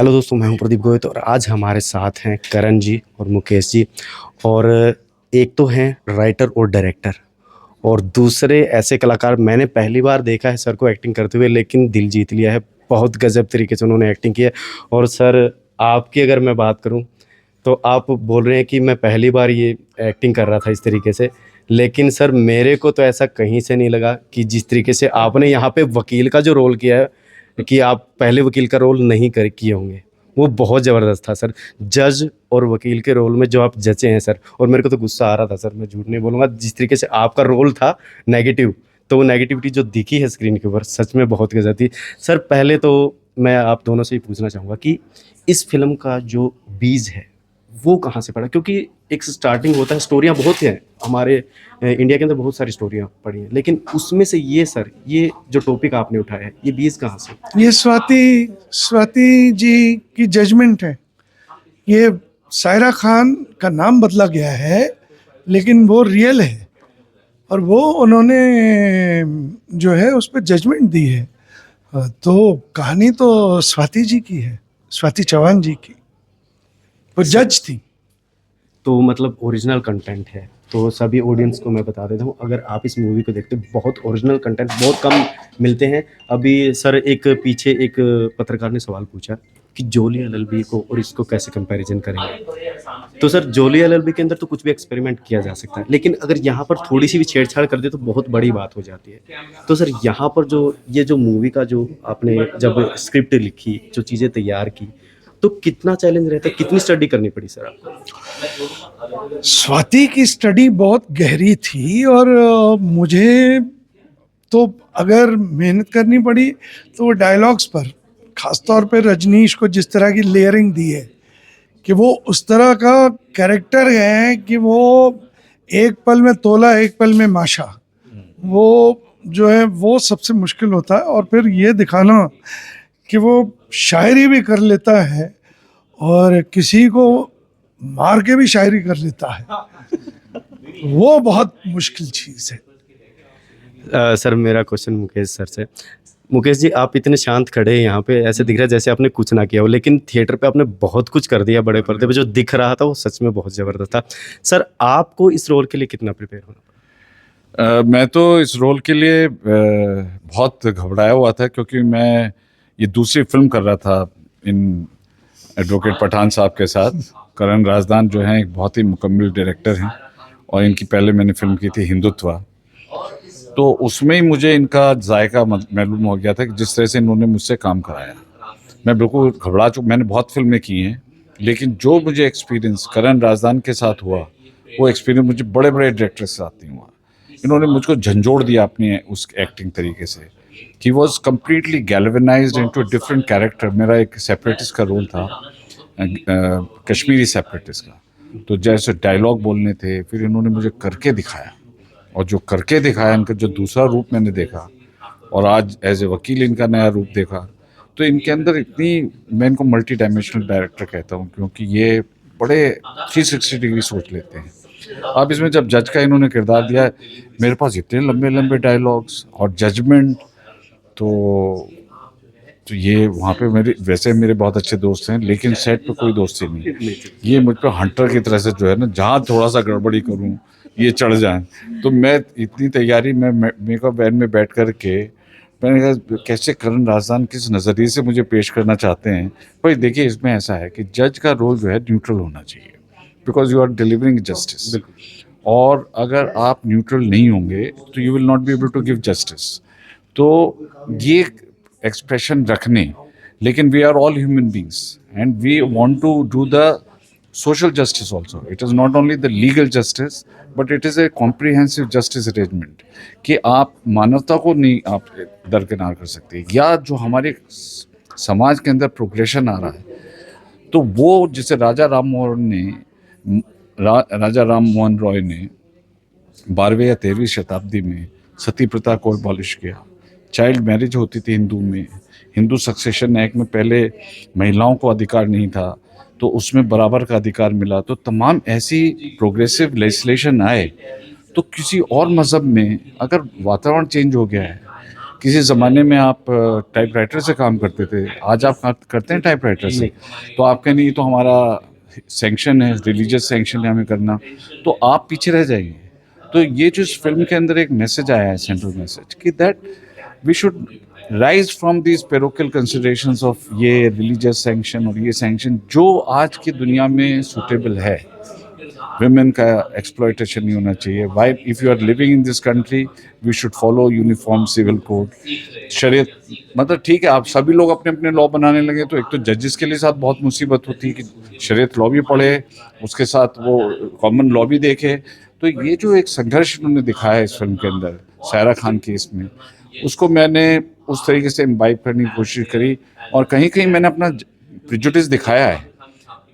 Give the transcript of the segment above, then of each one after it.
Hello दोस्तों, मैं हूं प्रदीप गोयत और आज हमारे साथ हैं करण जी और मुकेश जी। और एक तो हैं राइटर और डायरेक्टर और दूसरे ऐसे कलाकार मैंने पहली बार देखा है सर को एक्टिंग करते हुए, लेकिन दिल जीत लिया है। बहुत गजब तरीके से उन्होंने एक्टिंग की है। और सर, आपकी अगर मैं बात करूं तो आप बोल रहे हैं कि मैं पहली बार ये एक्टिंग कर रहा था इस तरीके से, लेकिन सर मेरे को तो ऐसा कहीं से नहीं लगा कि जिस तरीके से आपने यहाँ पे वकील का जो रोल किया है, कि आप पहले वकील का रोल नहीं कर किए होंगे, वो बहुत ज़बरदस्त था सर। जज और वकील के रोल में जो आप जचे हैं सर, और मेरे को तो गुस्सा आ रहा था सर, मैं झूठ नहीं बोलूँगा। जिस तरीके से आपका रोल था नेगेटिव, तो वो नेगेटिविटी जो दिखी है स्क्रीन के ऊपर सच में बहुत गजब थी। सर पहले तो मैं आप दोनों से ही पूछना चाहूँगा कि इस फिल्म का जो बीज है वो कहाँ से पड़ा, क्योंकि एक स्टार्टिंग होता है, स्टोरियाँ बहुत हैं हमारे इंडिया के अंदर, बहुत सारी स्टोरियाँ पड़ी हैं, लेकिन उसमें से ये सर, ये जो टॉपिक आपने उठाया है, ये बीज कहाँ से? ये स्वाति स्वाति जी की जजमेंट है। ये सायरा खान का नाम बदला गया है, लेकिन वो रियल है और वो उन्होंने जो है उस पर जजमेंट दी है। तो कहानी तो स्वाति जी की है, स्वाति चौहान जी की। वो जज थी। तो मतलब ओरिजिनल कंटेंट है, तो सभी ऑडियंस को मैं बता देता हूँ, अगर आप इस मूवी को देखते हो, बहुत ओरिजिनल कंटेंट बहुत कम मिलते हैं। अभी सर एक पीछे एक पत्रकार ने सवाल पूछा कि जोली एलएलबी को और इसको कैसे कंपैरिजन करेंगे, तो सर जोली एलएलबी के अंदर तो कुछ भी एक्सपेरिमेंट किया जा सकता है, लेकिन अगर यहाँ पर थोड़ी सी भी छेड़छाड़ कर दे तो बहुत बड़ी बात हो जाती है। तो सर यहाँ पर जो ये जो मूवी का जो आपने जब स्क्रिप्ट लिखी, जो चीज़ें तैयार की, तो कितना चैलेंज रहता है, कितनी स्टडी करनी पड़ी सर आपको? स्वाति की स्टडी बहुत गहरी थी और मुझे तो अगर मेहनत करनी पड़ी तो वो डायलॉग्स पर, खासतौर पे रजनीश को जिस तरह की लेयरिंग दी है कि वो उस तरह का कैरेक्टर है कि वो एक पल में तोला एक पल में माशा, वो जो है वो सबसे मुश्किल होता है। और फिर ये दिखाना कि वो शायरी भी कर लेता है और किसी को मार के भी शायरी कर लेता है, वो बहुत मुश्किल चीज़ है। सर मेरा क्वेश्चन मुकेश सर से। मुकेश जी, आप इतने शांत खड़े हैं यहाँ पे, ऐसे दिख रहा है जैसे आपने कुछ ना किया हो, लेकिन थिएटर पे आपने बहुत कुछ कर दिया। बड़े पर्दे पे जो दिख रहा था वो सच में बहुत ज़बरदस्त था। सर आपको इस रोल के लिए कितना प्रिपेयर होना पड़ा? मैं तो इस रोल के लिए बहुत घबराया हुआ था, क्योंकि मैं ये दूसरी फिल्म कर रहा था इन एडवोकेट पठान साहब के साथ। करण राजदान जो हैं एक बहुत ही मुकम्मल डायरेक्टर हैं, और इनकी पहले मैंने फिल्म की थी हिंदुत्वा। तो उसमें ही मुझे इनका जायका मालूम हो गया था कि जिस तरह से इन्होंने मुझसे काम कराया, मैं बिल्कुल घबरा चुका। मैंने बहुत फिल्में की हैं, लेकिन जो मुझे एक्सपीरियंस करण राजदान के साथ हुआ, वो एक्सपीरियंस मुझे बड़े बड़े डायरेक्टर के साथ नहीं हुआ। इन्होंने मुझको झंझोड़ दिया अपनी उस एक्टिंग तरीके से। He was completely galvanised into different character. मेरा एक सेपरेटिस्ट का रोल था, कश्मीरी सेपरेटिस्ट का। तो जैसे डायलॉग बोलने थे, फिर इन्होंने मुझे करके दिखाया, और जो करके दिखाया, इनका जो दूसरा रूप मैंने देखा, और आज एज ए वकील इनका नया रूप देखा, तो इनके अंदर इतनी, मैं इनको मल्टी डायमेंशनल डायरेक्टर कहता हूँ, क्योंकि ये बड़े 360 डिग्री सोच लेते हैं। अब इसमें जब जज का इन्होंने किरदार दिया, मेरे पास इतने लंबे लंबे डायलॉग्स और जजमेंट, तो ये वहाँ पे वैसे मेरे बहुत अच्छे दोस्त हैं, लेकिन सेट पे कोई दोस्ती नहीं। ये मुझ पर हंटर की तरह से जो है ना, जहाँ थोड़ा सा गड़बड़ी करूँ ये चढ़ जाए। तो मैं इतनी तैयारी में मेकअप वैन में बैठ कर के मैंने कहा कैसे करण राजदान किस नज़रिए से मुझे पेश करना चाहते हैं। भाई देखिए, इसमें ऐसा है कि जज का रोल जो है न्यूट्रल होना चाहिए, because you are delivering justice. और अगर आप न्यूट्रल नहीं होंगे तो you will not be able to give justice. तो ये एक्सप्रेशन रखने, लेकिन we are all human beings and we want to do the social justice also. It is not only the legal justice, but it is a comprehensive justice arrangement कि आप मानवता को नहीं आप दरकिनार कर सकते, या जो हमारे समाज के अंदर प्रोग्रेशन आ रहा है, तो वो जिसे राजा राम मोहन रॉय ने 12वीं या 13वीं शताब्दी में सती प्रथा को एबॉलिश किया। चाइल्ड मैरिज होती थी हिंदू में, हिंदू सक्सेशन एक्ट में पहले महिलाओं को अधिकार नहीं था, तो उसमें बराबर का अधिकार मिला। तो तमाम ऐसी प्रोग्रेसिव लेजिस्लेशन आए। तो किसी और मज़हब में अगर वातावरण चेंज हो गया है, किसी ज़माने में आप टाइपराइटर से काम करते थे, आज आप करते हैं टाइपराइटर से, तो आपके नहीं तो हमारा सैंक्शन है, रिलीजियस सैंक्शन है हमें करना, तो आप पीछे रह जाएंगे। तो ये जो इस फिल्म के अंदर एक मैसेज आया है, सेंट्रल मैसेज, कि that we should rise from these parochial considerations of ये रिलीजियस सैंक्शन और ये सैंक्शन जो आज की दुनिया में सूटेबल है। विमेन का एक्सप्लॉयटेशन नहीं होना चाहिए। Why if you are living in this country we should follow uniform civil code, शरीयत। मतलब ठीक है, आप सभी लोग अपने अपने लॉ बनाने लगे तो एक तो जजेस के लिए साथ बहुत मुसीबत होती है कि शरीयत लॉ भी पढ़े, उसके साथ वो कॉमन लॉ भी देखे। तो ये जो एक संघर्ष उन्होंने दिखाया है इस फिल्म के अंदर सायरा खान केस में, उसको मैंने उस तरीके से इम्बाइब करने की कोशिश करी, और कहीं कहीं मैंने अपना प्रिजुडिस दिखाया है,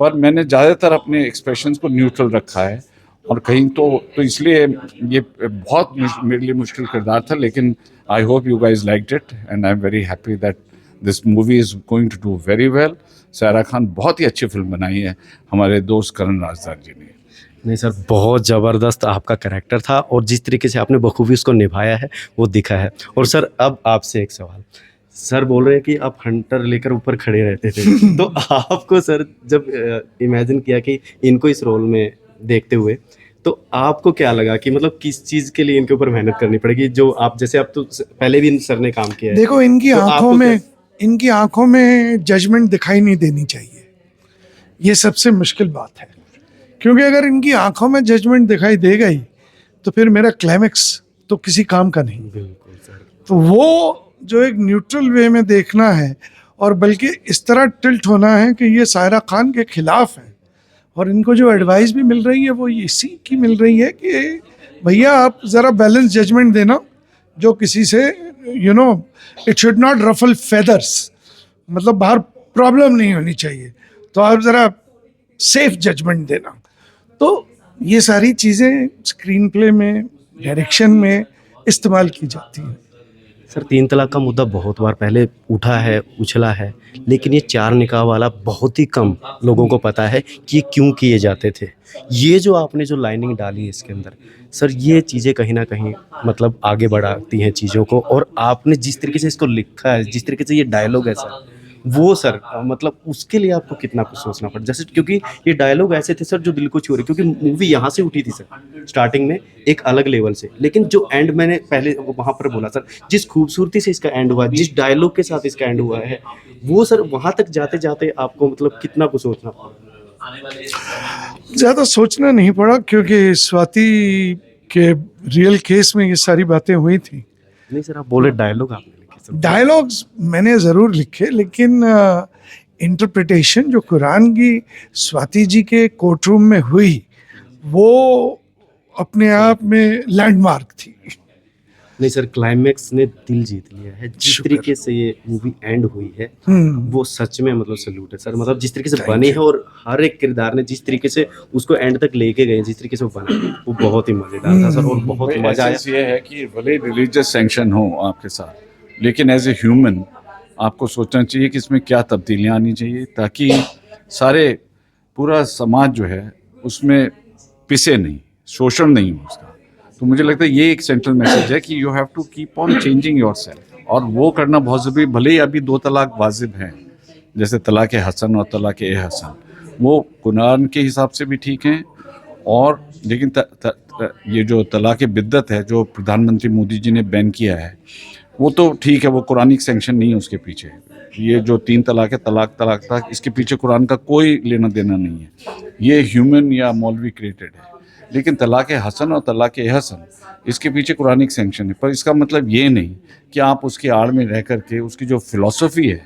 पर मैंने ज़्यादातर अपने एक्सप्रेशंस को न्यूट्रल रखा है। और कहीं तो इसलिए ये बहुत मेरे लिए मुश्किल किरदार था, लेकिन I hope you guys liked it and I am very happy that this movie is going to do very well. Saira Khan बहुत ही अच्छी फिल्म बनाई है हमारे दोस्त करण राजदार जी ने। नहीं सर, बहुत ज़बरदस्त आपका करैक्टर था और जिस तरीके से आपने बखूबी उसको निभाया है वो दिखा है। और सर अब आपसे एक सवाल, सर बोल रहे हैं कि आप हंटर लेकर ऊपर खड़े रहते थे तो आपको सर जब इमेजिन किया कि इनको इस रोल में देखते हुए, तो आपको क्या लगा कि मतलब किस चीज़ के लिए इनके ऊपर मेहनत करनी पड़ेगी, जो आप जैसे आप तो पहले भी इन सर ने काम किया है। देखो, तो इनकी आंखों में जजमेंट दिखाई नहीं देनी चाहिए, ये सबसे मुश्किल बात है। क्योंकि अगर इनकी आंखों में जजमेंट दिखाई दे गई तो फिर मेरा क्लाइमेक्स तो किसी काम का नहीं। बिल्कुल सर। तो वो जो एक न्यूट्रल वे में देखना है, और बल्कि इस तरह टिल्ट होना है कि ये सायरा खान के खिलाफ है, और इनको जो एडवाइस भी मिल रही है वो इसी की मिल रही है कि भैया आप ज़रा बैलेंस जजमेंट देना, जो किसी से it should not ruffle feathers, मतलब बाहर प्रॉब्लम नहीं होनी चाहिए, तो आप ज़रा सेफ जजमेंट देना। तो ये सारी चीज़ें स्क्रीन प्ले में, डायरेक्शन में इस्तेमाल की जाती हैं। सर 3 तलाक का मुद्दा बहुत बार पहले उठा है, उछला है, लेकिन ये 4 निकाह वाला बहुत ही कम लोगों को पता है कि ये क्यों किए जाते थे। ये जो आपने जो लाइनिंग डाली है इसके अंदर, सर ये चीज़ें कहीं न कहीं मतलब आगे बढ़ाती हैं चीज़ों को, और आपने जिस तरीके से इसको लिखा है, जिस तरीके से ये डायलॉग है सर, वो सर मतलब उसके लिए आपको कितना कुछ सोचना पड़ा। जैसे क्योंकि ये डायलॉग ऐसे थे सर जो दिल को छू रहे, क्योंकि मूवी यहाँ से उठी थी सर स्टार्टिंग में एक अलग लेवल से, लेकिन जो एंड मैंने पहले वहाँ पर बोला सर, जिस खूबसूरती से इसका एंड हुआ, जिस डायलॉग के साथ इसका एंड हुआ है, वो सर वहाँ तक जाते जाते आपको मतलब कितना कुछ सोचना पड़ा। ज़्यादा सोचना नहीं पड़ा, क्योंकि स्वाति के रियल केस में ये सारी बातें हुई थी। नहीं सर, आप बोले डायलॉग आपने लिखे सर। डायलॉग्स मैंने ज़रूर लिखे, लेकिन इंटरप्रिटेशन जो कुरान की स्वाति जी के कोर्ट रूम में हुई, वो अपने आप में लैंडमार्क थी। नहीं सर, क्लाइमैक्स ने दिल जीत लिया है। जिस शुक्र। तरीके से ये मूवी एंड हुई है वो सच में मतलब सैल्यूट है सर। मतलब जिस तरीके से Thank बनी you. है और हर एक किरदार ने जिस तरीके से उसको एंड तक लेके गए, जिस तरीके से वो बना, वो बहुत ही मजेदार था सर और बहुत मजा आया। एसेंस ये है कि भले रिलीजियस सैंक्शन हो आपके साथ, लेकिन एज ए ह्यूमन आपको सोचना चाहिए कि इसमें क्या तब्दीलियाँ आनी चाहिए, ताकि सारे पूरा समाज जो है उसमें पिसे नहीं, शोषण नहीं हो उसका। तो मुझे लगता है ये एक सेंट्रल मैसेज है कि you have to keep on changing yourself, और वो करना बहुत ज़रूरी। भले ही अभी 2 तलाक वाजिब हैं, जैसे तलाक हसन और तलाक ए हसन, वो कुरान के हिसाब से भी ठीक हैं, और लेकिन ये जो तलाक बिद्दत है जो प्रधानमंत्री मोदी जी ने बैन किया है, वो तो ठीक है, वो कुरानिक सैंक्शन नहीं है उसके पीछे। ये जो 3 तलाक है, तलाक इसके पीछे कुरान का कोई लेना देना नहीं है, ये ह्यूमन या मौलवी क्रिएटेड है। लेकिन तलाक हसन और तलाक हसन इसके पीछे कुरानिक सैंक्शन है, पर इसका मतलब ये नहीं कि आप उसकी आड़ में रह करके उसकी जो फिलॉसफी है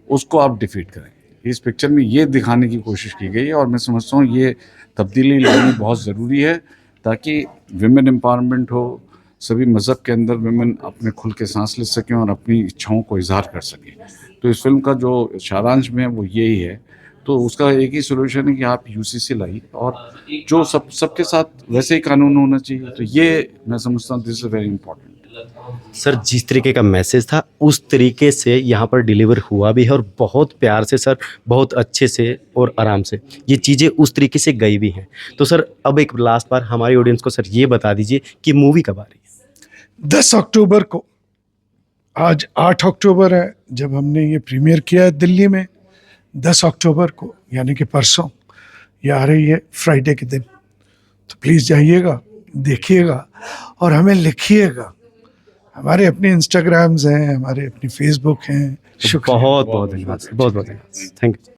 उसको आप डिफीट करें। इस पिक्चर में ये दिखाने की कोशिश की गई है, और मैं समझता हूँ ये तब्दीली लानी बहुत ज़रूरी है, ताकि विमेन एम्पावरमेंट हो, सभी मज़हब के अंदर विमेन अपने खुल के सांस ले सकें और अपनी इच्छाओं को इजहार कर सकें। तो इस फिल्म का जो सारांश में है वो यही है। तो उसका एक ही सोल्यूशन है कि आप यूसीसी लाइए, और जो सबके साथ वैसे ही कानून होना चाहिए। तो ये मैं समझता हूँ this is very important. Sir जिस तरीके का मैसेज था उस तरीके से यहाँ पर डिलीवर हुआ भी है, और बहुत प्यार से सर, बहुत अच्छे से और आराम से ये चीज़ें उस तरीके से गई भी हैं। तो सर अब एक लास्ट बार हमारी ऑडियंस को सर ये बता दीजिए कि मूवी कब आ रही है। 10 अक्टूबर को आज 8 अक्टूबर है जब हमने ये प्रीमियर किया है दिल्ली में। 10 अक्टूबर को यानी कि परसों ये आ रही है, फ्राइडे के दिन। तो प्लीज़ जाइएगा, देखिएगा और हमें लिखिएगा। हमारे अपने इंस्टाग्राम्स हैं, हमारे अपनी फेसबुक हैं। शुक्रिया। बहुत बहुत धन्यवाद, बहुत बहुत धन्यवाद, थैंक यू।